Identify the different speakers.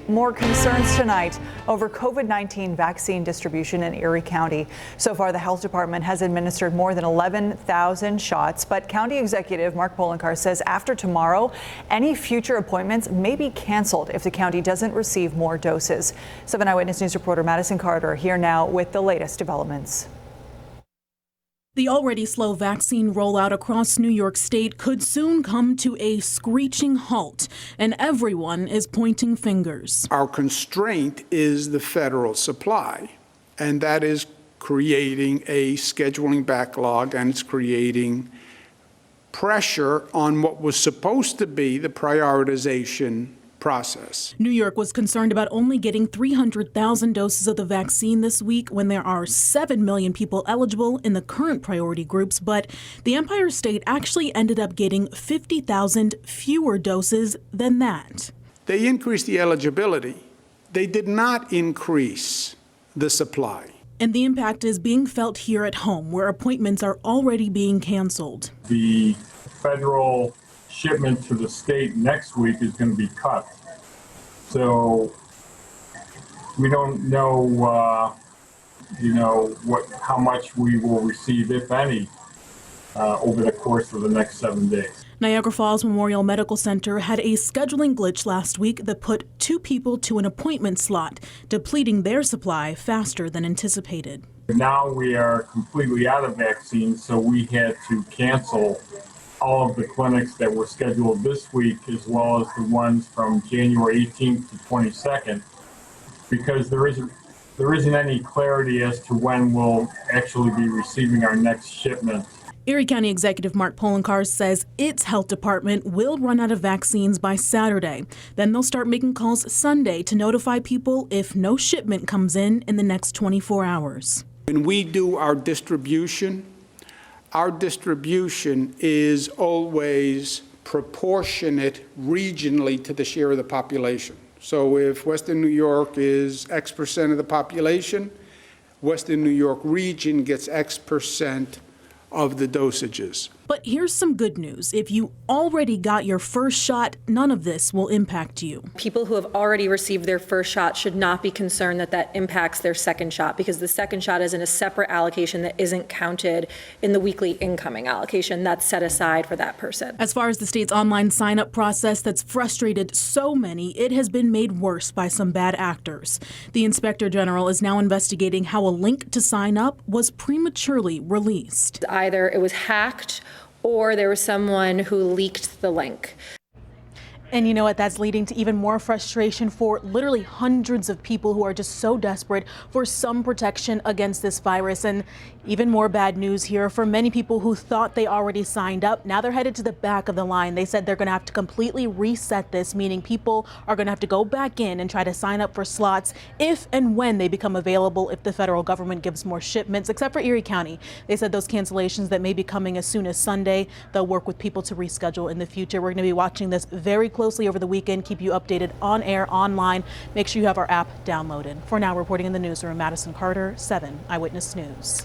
Speaker 1: More concerns tonight over COVID-19 vaccine distribution in Erie County. So far, the health department has administered more than 11,000 shots, but County Executive Mark Poloncarz says after tomorrow, any future appointments may be canceled if the county doesn't receive more doses. 7 Eyewitness News reporter Madison Carter here now with the latest developments.
Speaker 2: The already slow vaccine rollout across New York State could soon come to a screeching halt, and everyone is pointing fingers.
Speaker 3: Our constraint is the federal supply, and that is creating a scheduling backlog, and it's creating pressure on what was supposed to be the prioritization process.
Speaker 2: New York was concerned about only getting 300,000 doses of the vaccine this week when there are 7 million people eligible in the current priority groups, but the Empire State actually ended up getting 50,000 fewer doses than that.
Speaker 3: They increased the eligibility. They did not increase the supply.
Speaker 2: And the impact is being felt here at home, where appointments are already being canceled.
Speaker 4: The federal shipment to the state next week is going to be cut. So we don't know, how much we will receive, if any, over the course of the next 7 days.
Speaker 2: Niagara Falls Memorial Medical Center had a scheduling glitch last week that put 2 people to an appointment slot, depleting their supply faster than anticipated.
Speaker 4: Now we are completely out of vaccines, so we had to cancel all of the clinics that were scheduled this week, as well as the ones from January 18th to 22nd, because there isn't any clarity as to when we'll actually be receiving our next shipment.
Speaker 2: Erie County Executive Mark Poloncarz says its health department will run out of vaccines by Saturday. Then they'll start making calls Sunday to notify people if no shipment comes in the next 24 hours.
Speaker 3: When we do our distribution is always proportionate regionally to the share of the population. So if Western New York is X percent of the population, Western New York region gets X percent of the dosages.
Speaker 2: But here's some good news. If you already got your first shot, none of this will impact you.
Speaker 5: People who have already received their first shot should not be concerned that that impacts their second shot, because the second shot is in a separate allocation that isn't counted in the weekly incoming allocation that's set aside for that person.
Speaker 2: As far as the state's online sign-up process that's frustrated so many, it has been made worse by some bad actors. The Inspector General is now investigating how a link to sign up was prematurely released.
Speaker 5: Either it was hacked or there was someone who leaked the link.
Speaker 2: And you know what? That's leading to even more frustration for literally hundreds of people who are just so desperate for some protection against this virus. And even more bad news here for many people who thought they already signed up. Now they're headed to the back of the line. They said they're going to have to completely reset this, meaning people are going to have to go back in and try to sign up for slots if and when they become available, if the federal government gives more shipments, except for Erie County. They said those cancellations that may be coming as soon as Sunday, they'll work with people to reschedule in the future. We're going to be watching this very closely over the weekend, keep you updated on air, online. Make sure you have our app downloaded. For now, reporting in the newsroom, Madison Carter, 7 Eyewitness News.